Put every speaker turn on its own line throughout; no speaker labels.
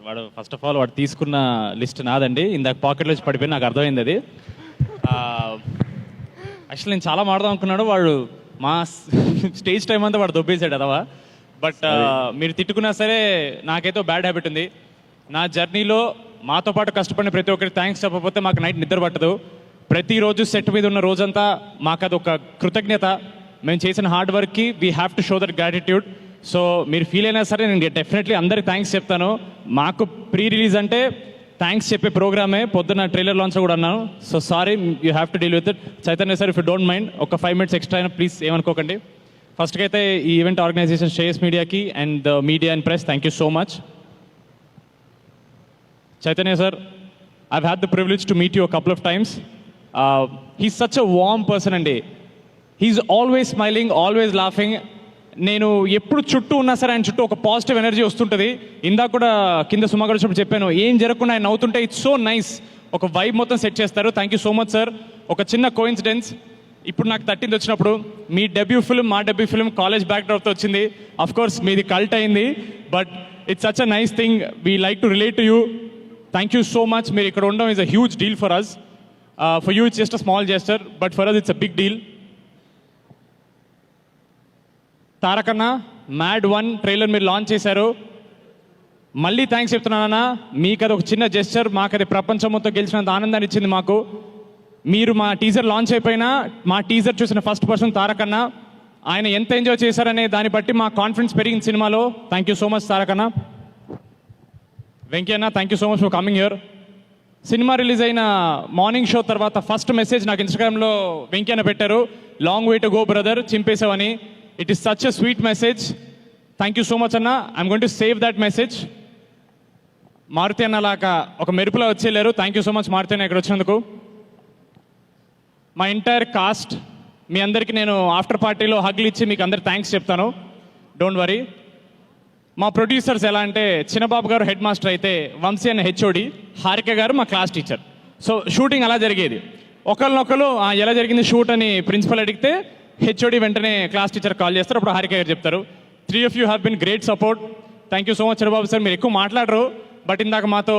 వాడు first of all వాడు తీసుకున్న లిస్ట్ నాదండి. ఇందాక పాకెట్లో వచ్చి పడిపోయి నాకు అర్థమైంది అది. యాక్చువల్లీ నేను చాలా మాడదాం అనుకున్నాడు, వాడు మా స్టేజ్ టైం అంతా వాడు దొబ్బేశాడు అదవా. బట్ మీరు తిట్టుకున్నా సరే నాకైతే బ్యాడ్ హ్యాబిట్ ఉంది. నా జర్నీలో మాతో పాటు కష్టపడిన ప్రతి ఒక్కరికి థ్యాంక్స్ చెప్పకపోతే మాకు నైట్ నిద్ర పట్టదు. ప్రతిరోజు సెట్ మీద ఉన్న రోజంతా మాకు అది ఒక కృతజ్ఞత. మేము చేసిన హార్డ్ వర్క్కి we have to show that gratitude. So మీరు ఫీల్ అయినా సరే నేను డెఫినెట్లీ అందరికి థ్యాంక్స్ చెప్తాను. మాకు ప్రీ రిలీజ్ అంటే థ్యాంక్స్ చెప్పే ప్రోగ్రామే. పొద్దున్న ట్రైలర్ లాంచ్ కూడా అన్నాను. So sorry, you have to deal with it. Chaitanya sir, if you don't mind ఒక 5 minutes ఎక్స్ట్రా అయినా ప్లీజ్ ఏమనుకోకండి. ఫస్ట్కి అయితే ఈ ఈవెంట్ ఆర్గనైజేషన్ శ్రేయస్ మీడియాకి and the media and press thank you so much. Chaitanya sir, I've had the privilege to meet you a couple of times. He's such a warm person and he's always smiling, always laughing. నేను ఎప్పుడు చుట్టూ ఉన్నా సరే ఆయన చుట్టూ ఒక positive energy వస్తుంటుంది. ఇందాక కూడా కింద సుమాగడ్ వచ్చినప్పుడు చెప్పాను, ఏం జరగకుండా ఆయన నవ్వుతుంటే ఇట్స్ సో నైస్. ఒక వైబ్ మొత్తం సెట్ చేస్తారు. Thank you so much sir. ఒక చిన్న కోఇన్సిడెన్స్, ఇప్పుడు నాకు 13th వచ్చినప్పుడు మీ డెబ్యూ ఫిల్మ్, మా డెబ్యూ ఫిల్మ్ కాలేజ్ బ్యాక్డ్రాప్తో వచ్చింది. అఫ్ కోర్స్ మీది కల్ట్ అయింది, but it's such a nice thing. We like to relate to you. Thank you so much. మీరు ఇక్కడ ఉండడం is a huge deal for us. For you it's just a small gesture, but for us it's a big deal. తారకన్న, mad 1 trailer మీరు launch చేశారు. మళ్ళీ thanks చెప్తున్నానన్నా. మీకు అది ఒక చిన్న జెస్చర్, మాకు అది ప్రపంచం మొత్తం గెలిచినంత ఆనందాన్ని ఇచ్చింది మాకు. మీరు మా టీజర్ లాంచ్ అయిపోయినా మా టీజర్ చూసిన ఫస్ట్ పర్సన్ తారకన్న. ఆయన ఎంత ఎంజాయ్ చేశారనే దాన్ని బట్టి మా కాన్ఫిడెన్స్ పెరిగింది సినిమాలో. థ్యాంక్ యూ సో మచ్ తారకన్న. వెంకీ అన్న, thank you so much for coming here. Cinema release అయిన మార్నింగ్ షో తర్వాత ఫస్ట్ మెసేజ్ నాకు ఇన్స్టాగ్రామ్లో వెంకీ అన్న పెట్టారు, long way to go brother, చింపేసావని. It is such a sweet message. Thank you so much అన్న. I'm going to save that message. Maruthi అన్న లాగా ఒక మెరుపులా వచ్చి వెళ్ళారు. Thank you so much Maruthi అన్న ఇక్కడ వచ్చినందుకు. మా ఎంటైర్ కాస్ట్, మీ అందరికీ నేను ఆఫ్టర్ పార్టీలో హగ్లు ఇచ్చి మీకు అందరికి థ్యాంక్స్ చెప్తాను, డోంట్ వరీ. మా ప్రొడ్యూసర్స్ ఎలా అంటే, చిన్నబాబు గారు హెడ్ మాస్టర్ అయితే వంశీ అన్న హెచ్ఓడి, హారిక గారు మా క్లాస్ టీచర్. సో షూటింగ్ అలా జరిగేది. ఒకరినొకరు ఎలా జరిగింది షూట్ అని ప్రిన్సిపల్ అడిగితే హెచ్ఓడి వెంటనే క్లాస్ టీచర్ కాల్ చేస్తారు, అప్పుడు హారిక గారు చెప్తారు. 3 of you have been great support. Thank you so much Chinnababu sir. మీరు ఎక్కువ మాట్లాడరు, బట్ ఇందాక మాతో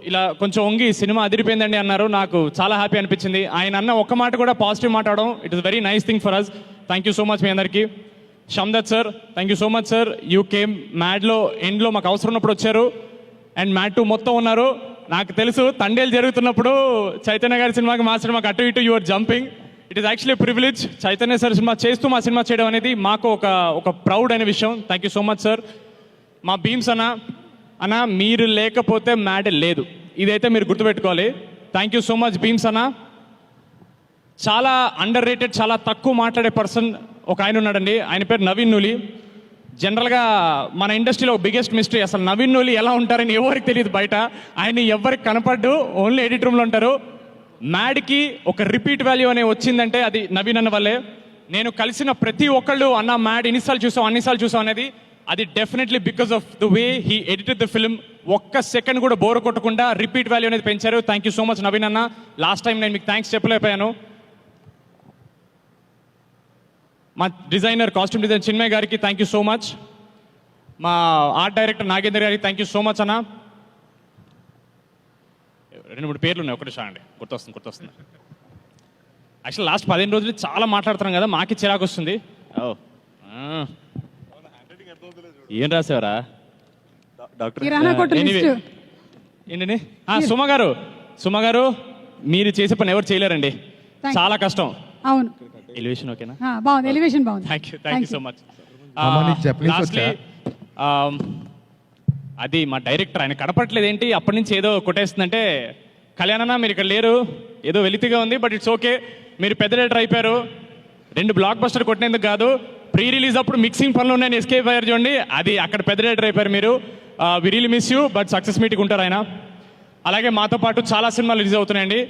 ఇలా కొంచెం వంగి సినిమా అదిరిపోయిందండి అన్నారు. నాకు చాలా హ్యాపీ అనిపించింది. ఆయన అన్న ఒక్క మాట కూడా పాజిటివ్ మాట్లాడడం, it is very nice thing for us. Thank you so much మీ అందరికీ. Shamdat sir, thank you so much sir. You came మ్యాడ్లో ఎండ్లో మాకు అవసరం ఉన్నప్పుడు వచ్చారు, అండ్ మ్యాడ్ 2 మొత్తం ఉన్నారు. నాకు తెలుసు తండేలు జరుగుతున్నప్పుడు చైతన్య గారి సినిమాకి మా సినిమాకి అటు ఇటు your jumping. It is actually privilege. Chaitanya sir cinema చేస్తూ మా సినిమా చేయడం అనేది మాకు ఒక ప్రౌడ్ అనే విషయం. Thank you so much sir. మా భీమ్స్ అన్న మీరు లేకపోతే మ్యాడ్ లేదు, ఇదైతే మీరు గుర్తుపెట్టుకోవాలి. Thank you so much Bheems అన్న. చాలా అండర్ రేటెడ్, చాలా తక్కువ మాట్లాడే పర్సన్ ఒక ఆయన ఉన్నాడండి, ఆయన పేరు నవీన్ నూలి. జనరల్గా మన ఇండస్ట్రీలో బిగ్గెస్ట్ మిస్టరీ, అసలు నవీన్ నూలి ఎలా ఉంటారని ఎవరికి తెలియదు బయట. ఆయన ఎవరికి కనపడ్డు, ఓన్లీ ఎడిట్ రూమ్లో ఉంటారు. మ్యాడ్కి ఒక రిపీట్ వాల్యూ అనే వచ్చిందంటే అది నవీన్ అన్న వల్లే. నేను కలిసిన ప్రతి ఒక్కళ్ళు అన్న మ్యాడ్ ఎన్నిసార్లు చూసాం అన్నిసార్లు చూసాం అనేది, అది definitely because of the way he edited the film. ఒక్క సెకండ్ కూడా బోర్ కొట్టకుండా రిపీట్ వాల్యూ అనేది పెంచారు. Thank you so much Naveen అన్న. లాస్ట్ టైం నేను మీకు థ్యాంక్స్ చెప్పలేకపోయాను. మా డిజైనర్, కాస్ట్యూమ్ డిజైనర్ చిన్మయ్ గారికి థ్యాంక్ యూ సో మచ్. మా ఆర్ట్ డైరెక్టర్ నాగేందర్ గారికి థ్యాంక్ యూ సో మచ్ అన్న. 2-3 పేర్లు ఉన్నాయి, ఒకటి అండి గుర్తొస్తుంది. యాక్చువల్ లాస్ట్ 15 రోజులు చాలా మాట్లాడుతున్నాం కదా, మాకి చిరాకు వస్తుంది. ఏం రాసేవరా ఏంటండి? సుమ గారు మీరు చేసే పని ఎవరు చేయలేరండి, చాలా కష్టం.
అవును,
ఎలివేషన్ ఓకేనా?
బాగుంది, ఎలివేషన్ బాగుంది.
Thank you so much. అది మా డైరెక్టర్, ఆయన కనపట్లేదు ఏంటి అప్పటి నుంచి ఏదో కొట్టేస్తుందంటే, కళ్యాణన్న మీరు ఇక్కడ లేరు, ఏదో వెలితిగా ఉంది, బట్ ఇట్స్ ఓకే. మీరు పెద్ద డైరెక్టర్ అయిపోయారు. 2 బ్లాక్ బస్టర్ కొట్టినందుకు కాదు, ప్రీ రిలీజ్ అప్పుడు మిక్సింగ్ పనులు ఉన్నాయని ఎస్కేప్ అయ్యారు చూడండి, అది అక్కడ పెద్ద డైరెక్టర్ అయిపోయారు మీరు. We really miss you, but success meeting ఉంటారు ఆయన. అలాగే మాతో పాటు చాలా సినిమాలు రిలీజ్ అవుతున్నాయండి.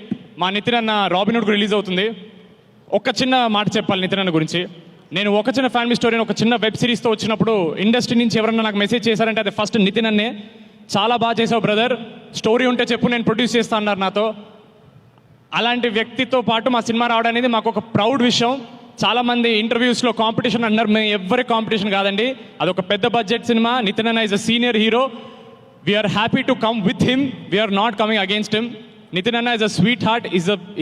మా నితిన్ అన్న రాబిన్హుడ్ రిలీజ్ అవుతుంది. ఒక చిన్న మాట చెప్పాలి నితిన్ అన్న గురించి. నేను ఒక చిన్న ఫ్యామిలీ స్టోరీ ఒక చిన్న వెబ్ సిరీస్తో వచ్చినప్పుడు ఇండస్ట్రీ నుంచి ఎవరన్నా నాకు మెసేజ్ చేశారంటే అది ఫస్ట్ నితిన్ అన్నే. చాలా బాగా చేసావు బ్రదర్, స్టోరీ ఉంటే చెప్పు నేను ప్రొడ్యూస్ చేస్తా అన్నారు నాతో. అలాంటి వ్యక్తితో పాటు మా సినిమా రావడం అనేది మాకు ఒక ప్రౌడ్ విషయం. చాలామంది ఇంటర్వ్యూస్లో కాంపిటీషన్ అన్నారు, మేము ఎవరి కాంపిటీషన్ కాదండి, అదొక పెద్ద బడ్జెట్ సినిమా. నితిన్ అన్న is a senior hero. We're happy to come with him, we're not coming against him. Nithin అన్న is a sweet heart,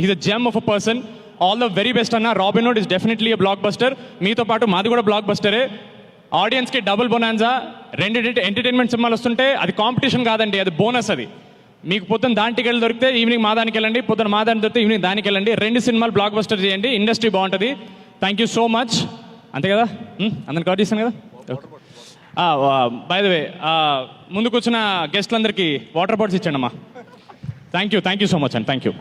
is a gem of a person. All the very best అన్న. Robin Hood is definitely a blockbuster. మీతో పాటు మాది కూడా black బస్టరే. ఆడియన్స్కి double bonanza. రెండు entertainment సినిమాలు వస్తుంటే అది కాంపిటీషన్ కాదండి, అది బోనస్. అది మీకు పొద్దున్న దానికి వెళ్ళి దొరికితే ఈవినింగ్ మా దానికి వెళ్ళండి, పొద్దున్న మా దానికి దొరికితే ఈవినింగ్ దానికి వెళ్ళండి. 2 సినిమాలు బ్లాక్ బస్టర్ చేయండి, ఇండస్ట్రీ బాగుంటుంది. Thank you so much. అంతే కదా, అందరిని కవర్ చేస్తాను కదా. బై ద వే, ముందుకు వచ్చిన గెస్ట్లందరికీ వాటర్ బాటిల్స్ ఇచ్చండి అమ్మా. థ్యాంక్ యూ సో మచ్ అండి, థ్యాంక్ యూ.